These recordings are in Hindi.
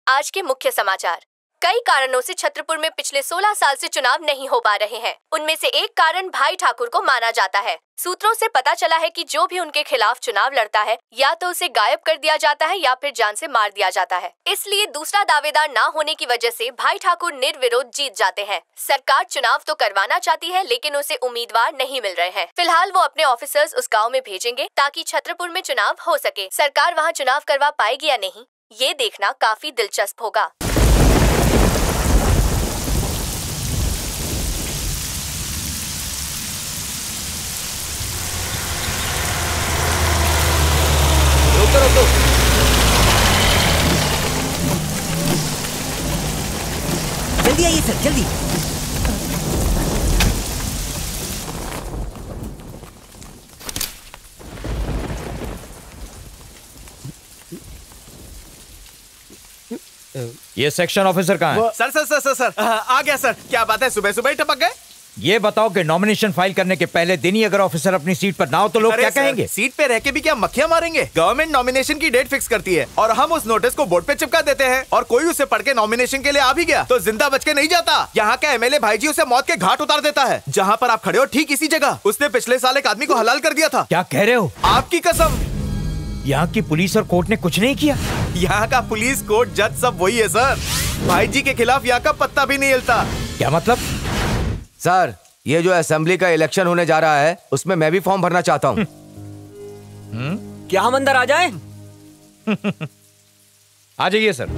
आज के मुख्य समाचार। कई कारणों से छतरपुर में पिछले 16 साल से चुनाव नहीं हो पा रहे हैं। उनमें से एक कारण भाई ठाकुर को माना जाता है। सूत्रों से पता चला है कि जो भी उनके खिलाफ चुनाव लड़ता है या तो उसे गायब कर दिया जाता है या फिर जान से मार दिया जाता है। इसलिए दूसरा दावेदार ना होने की वजह से भाई ठाकुर निर्विरोध जीत जाते हैं। सरकार चुनाव तो करवाना चाहती है लेकिन उसे उम्मीदवार नहीं मिल रहे हैं। फिलहाल वो अपने ऑफिसर्स उस गाँव में भेजेंगे ताकि छतरपुर में चुनाव हो सके। सरकार वहाँ चुनाव करवा पाएगी या नहीं, ये देखना काफी दिलचस्प होगा। जल्दी आइए सर, जल्दी। ये सेक्शन ऑफिसर कहाँ है? सर आ गया सर। क्या बात है, सुबह सुबह ही टपक गए? ये बताओ कि नॉमिनेशन फाइल करने के पहले दिन ही अगर ऑफिसर अपनी सीट पर ना हो तो लोग क्या कहेंगे? सीट पे रह के भी क्या मक्खियां मारेंगे? गवर्नमेंट नॉमिनेशन की डेट फिक्स करती है और हम उस नोटिस को बोर्ड पे चिपका देते हैं और कोई उसे पढ़ के नॉमिनेशन के लिए आ भी गया तो जिंदा बच के नहीं जाता। यहाँ का एमएलए भाई जी उसे मौत के घाट उतार देता है। जहाँ पर आप खड़े हो ठीक इसी जगह उसने पिछले साल एक आदमी को हलाल कर दिया था। क्या कह रहे हो? आपकी कसम। यहाँ की पुलिस और कोर्ट ने कुछ नहीं किया? यहाँ का पुलिस, कोर्ट, जज सब वही है सर। भाई जी के खिलाफ यहाँ का पत्ता भी नहीं हिलता। क्या मतलब? सर, ये जो असेंबली का इलेक्शन होने जा रहा है उसमें मैं भी फॉर्म भरना चाहता हूँ। क्या हम अंदर आ जाएं? आ जाइए सर।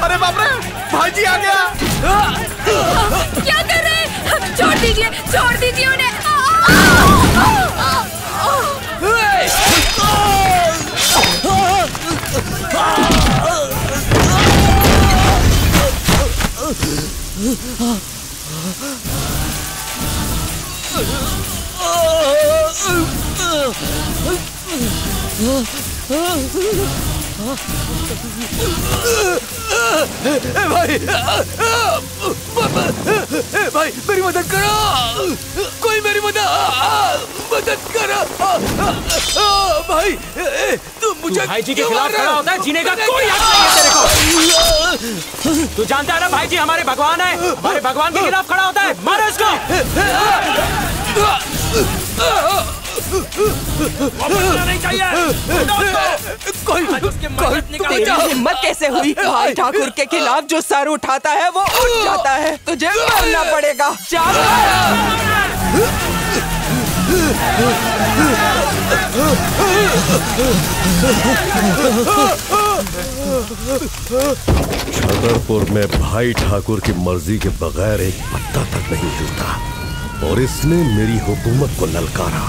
अरे बाप रे, भाई जी आ गया। क्या कर रहे हैं? छोड़ दीजिए उन्हें। भाई मेरी मदद करो, कोई मेरी मदद करो। भाई तुम मुझे भाई जी के खिलाफ खड़ा होता है, जीने का कोई हक नहीं है तेरे को। तू जानता है ना भाई जी हमारे भगवान है, हमारे भगवान के खिलाफ खड़ा होता है। मारो इसको। नहीं चाहिए। तेरी हिम्मत कैसे हुई? भाई ठाकुर के खिलाफ जो सर उठाता है वो उठ जाता है। तुझे मरना पड़ेगा। छतरपुर में भाई ठाकुर की मर्जी के बगैर एक पत्ता तक नहीं हिलता और इसने मेरी हुकूमत को ललकारा।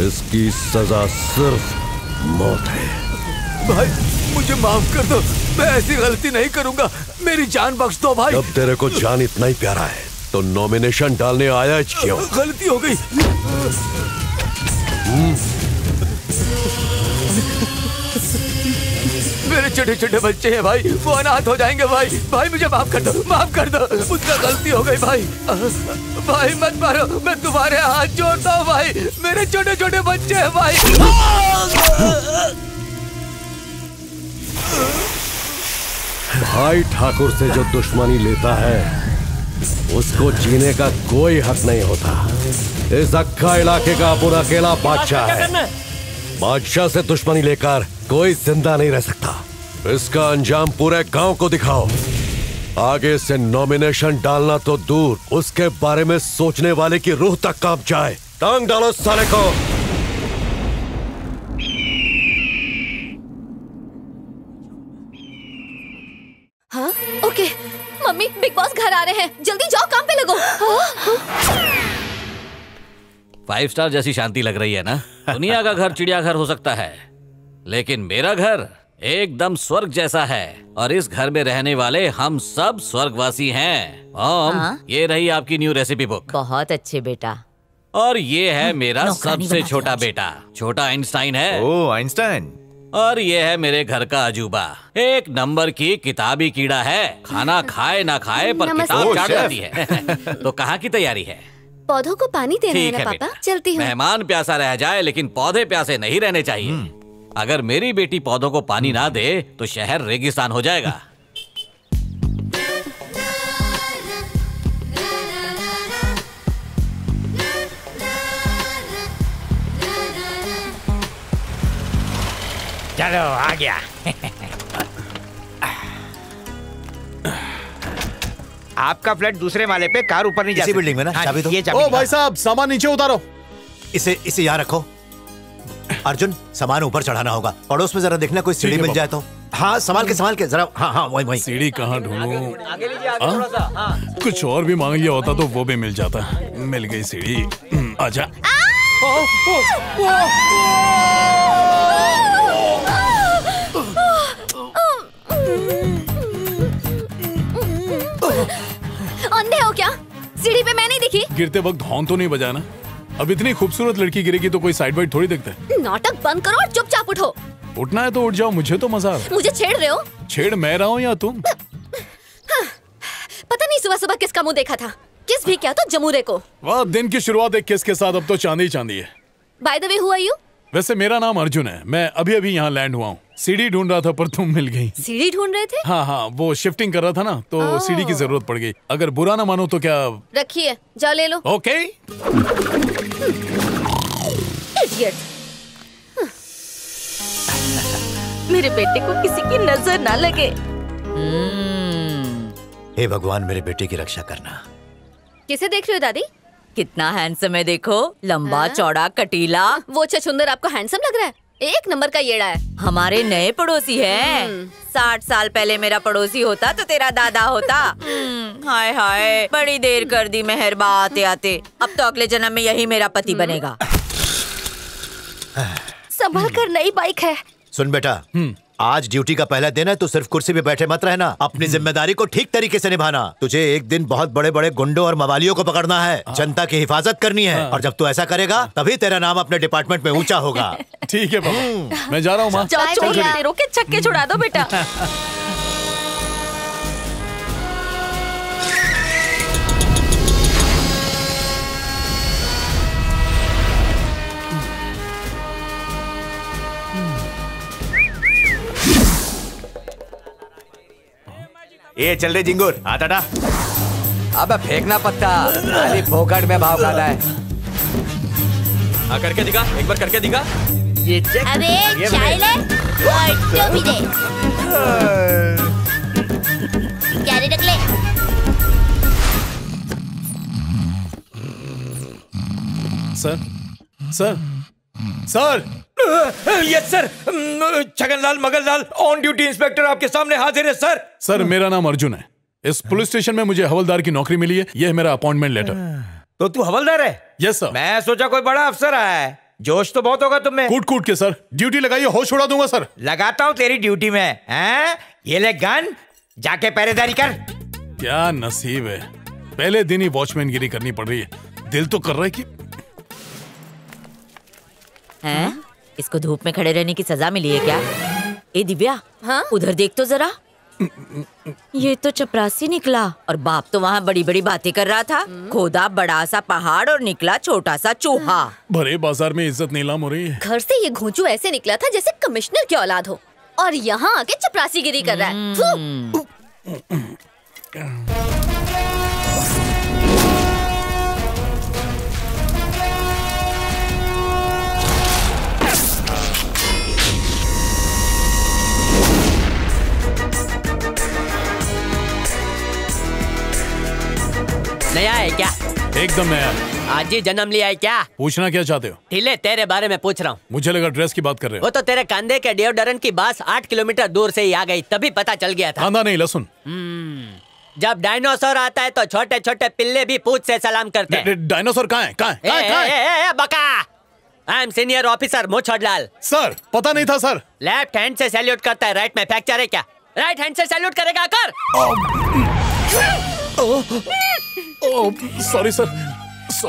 इसकी सजा सिर्फ मौत है। भाई मुझे माफ कर दो, मैं ऐसी गलती नहीं करूंगा। मेरी जान बख्श दो भाई। जब तेरे को जान इतना ही प्यारा है तो नॉमिनेशन डालने आया क्यों? गलती हो गई। मेरे छोटे छोटे बच्चे हैं भाई, वो अनाथ हो जाएंगे भाई। भाई मुझे माफ कर दो, माफ कर दो। मुझसे गलती हो गई भाई। भाई मत मारो, मैं तुम्हारे हाथ जोड़ता हूँ भाई। मेरे छोटे छोटे बच्चे हैं भाई। भाई ठाकुर से जो दुश्मनी लेता है उसको जीने का कोई हक नहीं होता। इस अक्का इलाके का अपना अकेला बादशाह है। बादशाह से दुश्मनी लेकर कोई जिंदा नहीं रह सकता। इसका अंजाम पूरे गांव को दिखाओ। आगे से नॉमिनेशन डालना तो दूर, उसके बारे में सोचने वाले की रूह तक कांप जाए। टांग डालो साले को। हाँ? ओके मम्मी, बिग बॉस घर आ रहे हैं, जल्दी जाओ काम पे लगो। 5 स्टार जैसी शांति लग रही है ना? दुनिया का घर चिड़ियाघर हो सकता है लेकिन मेरा घर एकदम स्वर्ग जैसा है और इस घर में रहने वाले हम सब स्वर्गवासी हैं। ये रही आपकी न्यू रेसिपी बुक। बहुत अच्छे बेटा। और ये है मेरा सबसे छोटा बेटा, छोटा आइंस्टाइन है। ओह आइंस्टाइन, और ये है मेरे घर का अजूबा। एक नंबर की किताबी कीड़ा है, खाना खाए ना खाए पर किताब चाट जाती है। तो कहाँ की तैयारी है? पौधों को पानी देना है ना पापा। बेटा। चलती हूँ। मेहमान प्यासा रह जाए लेकिन पौधे प्यासे नहीं रहने चाहिए। अगर मेरी बेटी पौधों को पानी ना दे तो शहर रेगिस्तान हो जाएगा। चलो आ गया। आपका फ्लैट दूसरे माले पे, कार ऊपर नहीं जा इसी सकती। बिल्डिंग में ना? हाँ, चाबी दो। ये चाबी ओ भाई साहब, सामान नीचे उतारो। इसे यहाँ रखो। अर्जुन, सामान ऊपर चढ़ाना होगा। पड़ोस में जरा देखना कोई सीढ़ी मिल जाए तो। हाँ, संभाल के जरा। हाँ वही। सीढ़ी कहाँ ढूंढूं? आगे लीजिए, आगे थोड़ा सा। हाँ। कुछ और भी मांग लिया होता तो वो भी मिल जाता। मिल गई सीढ़ी। आजा। अंधे हो क्या? सीढ़ी पे मैं नहीं दिखी? गिरते वक्त हॉर्न तो नहीं बजाना। अब इतनी खूबसूरत लड़की गिरेगी तो कोई साइड वाइड थोड़ी देखता है। नाटक बंद करो और चुपचाप उठो। उठना है तो उठ जाओ, मुझे तो मजा आ रहा है। मुझे छेड़ रहे हो? छेड़ मैं रहा हूँ या तुम? पता नहीं सुबह सुबह किसका मुंह देखा था। किस भी क्या तो जमूरे को। वाह, दिन की शुरुआत एक किस के साथ, अब तो चांदी चांदी है। By the way, who are you? वैसे मेरा नाम अर्जुन है। मैं अभी अभी यहाँ लैंड हुआ हूँ। सीढ़ी ढूंढ रहा था पर तुम मिल गई। सीढ़ी ढूंढ रहे थे? हाँ, वो शिफ्टिंग कर रहा था ना तो सीढ़ी की जरूरत पड़ गई। अगर बुरा ना मानो तो क्या? रखिए, जाओ ले लो। ओके। इडियट। मेरे बेटे को किसी की नजर ना लगे। हे भगवान, मेरे बेटे की रक्षा करना। किसे देख रहे हो दादी? कितना हैंडसम है देखो, लंबा चौड़ा कटीला। वो छछुंदर आपको हैंडसम लग रहा है? एक नंबर का येड़ा है। हमारे नए पड़ोसी है। 60 साल पहले मेरा पड़ोसी होता तो तेरा दादा होता। हाय हाय, बड़ी देर कर दी मेहरबा आते आते। अब तो अगले जन्म में यही मेरा पति बनेगा। संभल कर, नई बाइक है। सुन बेटा, आज ड्यूटी का पहला दिन है, तो सिर्फ कुर्सी पे बैठे मत रहना। अपनी जिम्मेदारी को ठीक तरीके से निभाना। तुझे एक दिन बहुत बड़े बड़े गुंडों और मवालियों को पकड़ना है, जनता की हिफाजत करनी है। और जब तू ऐसा करेगा तभी तेरा नाम अपने डिपार्टमेंट में ऊंचा होगा। ठीक है पापा, मैं जा रहा हूँ माँ। चलो के छक्के छुड़ा दो बेटा। ये चल रहे जिंगूर, आ टाटा। अब फेंकना पत्ता, खाली फोकट में भाव खाता है। हाँ, करके दिखा, एक बार करके दिखा। ये चेक। अबे चाय ले और टोपी दे। क्या रे टकले? Sir. Yes sir. Chhaganlal Maganlal on duty inspector आपके सामने हाजिर है सर। सर, मेरा नाम अर्जुन है। इस पुलिस स्टेशन में मुझे हवलदार की नौकरी मिली है। यह है मेरा अपॉइंटमेंट लेटर। तो तू हवलदार है? Yes sir. मैं सोचा कोई बड़ा अफसर आया है। जोश तो बहुत होगा तुम में। कूट के सर, ड्यूटी लगाइए, होश उड़ा दूंगा सर। लगाता हूँ तेरी ड्यूटी में। हैं? ये ले गन, जाके पहरेदारी कर। क्या नसीब है, पहले दिन ही वॉचमैन गिरी करनी पड़ रही है। दिल तो कर रहा है कि हैं? इसको धूप में खड़े रहने की सजा मिली है क्या? ए दिव्या, हाँ? उधर देख तो जरा। ये तो चपरासी निकला और बाप तो वहाँ बड़ी बड़ी बातें कर रहा था। खोदा बड़ा सा पहाड़ और निकला छोटा सा चूहा। भरे बाजार में इज्जत नीलाम हो रही है। घर से ये घोंचू ऐसे निकला था जैसे कमिश्नर की औलाद हो, और यहाँ आके चपरासीगिरी कर रहा है। थू। नया है क्या? एकदम नया। आज ही जन्म लिया है क्या? पूछना क्या चाहते हो? ढीले, तेरे बारे में पूछ रहा हूँ। मुझे लगा ड्रेस की बात कर रहे हो। वो तो तेरे कंधे के डिओडोरेंट की बास 8 किलोमीटर दूर से ही आ गई, तभी पता चल गया था। कांदा नहीं, लहसुन। जब डायनासोर आता है तो छोटे छोटे पिल्ले भी पूछ से सलाम करते हैं। डायनासोर कहाँ है? बका, I am senior officer Mochhodlal. Sir, पता नहीं था सर। लेफ्ट हैंड से सैल्यूट करता है, राइट में फ्रैक्चर है क्या? राइट हैंड से सैल्यूट करेगा, कर। Sorry sir,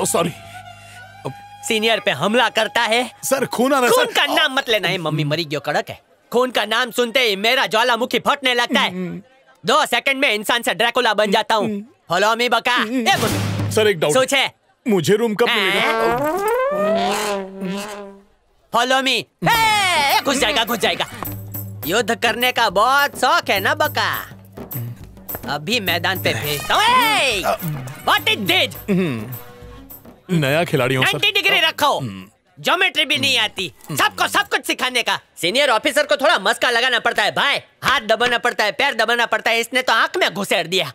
sorry. सीनियर पे हमला करता है सर, खून आ रहा है। खून का नाम मत लेना है, मम्मी मरी गयो कड़क है। खून का नाम सुनते ही मेरा ज्वालामुखी फटने लगता है। 2 सेकंड में इंसान से ड्रैकुला बन जाता हूँ। फॉलो मी बका। सर एक डाउट सोचे मुझे रूम कब मिलेगा? Follow me. घुस जाएगा। युद्ध करने का बहुत शौक है ना बका? अभी मैदान पे भेजता हूँ। What is this? नया खिलाड़ी हूँ सर। 90 डिग्री रखो। ज्योमेट्री भी नहीं आती। सबको सब कुछ सिखाने का। सीनियर ऑफिसर को थोड़ा मस्का लगाना पड़ता है भाई। हाथ दबाना पड़ता है, पैर दबाना पड़ता है। इसने तो आंख में घुसेड़ दिया।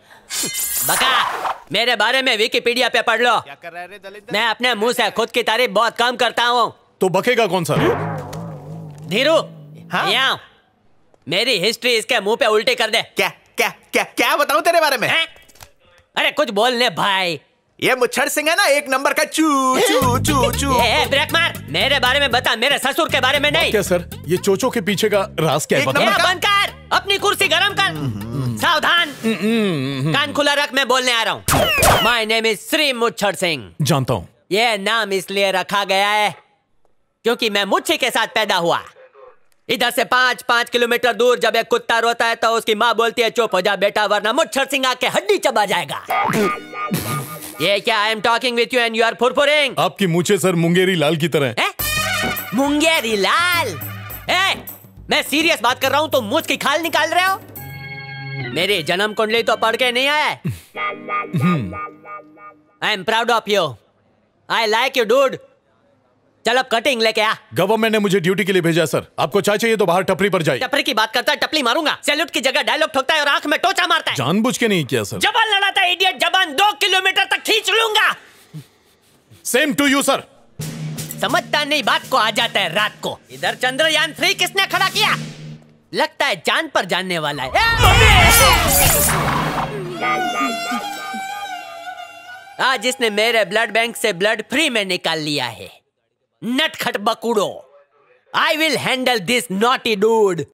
बका, मेरे बारे में विकिपीडिया पे पढ़ लो। क्या कर रहा है रे दलिंदर? मैं अपने मुंह से खुद की तारीफ बहुत कम करता हूँ। तो बकेगा कौन सा? धीरू, हाँ? यहाँ मेरी हिस्ट्री इसके मुंह पे उल्टी कर दे। क्या बताऊं तेरे बारे में? अरे कुछ बोलने भाई। ये मुच्छर सिंह है ना, एक नंबर का चू चू चू चू। ब्रेक मार। मेरे बारे में बता, मेरे ससुर के बारे में नहीं। क्या सर, ये चोचो के पीछे का राज क्या है? बंद कर, अपनी कुर्सी गरम कर। सावधान, कान खुला रख, मैं बोलने आ रहा हूँ। My name is Shri Muchchhar Singh. जानता हूँ। ये नाम इसलिए रखा गया है क्योंकि मैं मुच्छी के साथ पैदा हुआ। इधर से 5 किलोमीटर दूर जब एक कुत्ता रोता है तो उसकी माँ बोलती है चुप हो जा बेटा वरना मुच्छर सिंह आके हड्डी चबा जाएगा। ये क्या? I am talking with you and you are furfuring. आपकी मूंछें सर मुंगेरी लाल की तरह है। मुंगेरी लाल? मैं सीरियस बात कर रहा हूँ, तुम मुझ की खाल निकाल रहे हो। मेरी जन्म कुंडली तो पढ़ के नहीं आया। I am proud of you. I like you dude. चल अब कटिंग लेके आ। गवर्नमेंट ने मुझे ड्यूटी के लिए भेजा सर। आपको चाय चाहिए तो बाहर टपरी पर जाइए। टपरी की बात करता है, टपली मारूंगा। सैल्यूट की जगह डायलॉग ठोकता है और आंख में टोचा मारता है। जानबूझ के नहीं किया सर। जबान लड़ाता है इडियट। जबान 2 किलोमीटर तक खींच लूंगा। Same to you sir. समझता नहीं बात को, आ जाता है रात को। इधर चंद्रयान 3 किसने खड़ा किया? लगता है चांद पर जानने वाला है। आज इसने मेरे ब्लड बैंक से ब्लड फ्री में निकाल लिया है। नटखट बकुड़ो। I will handle this naughty dude.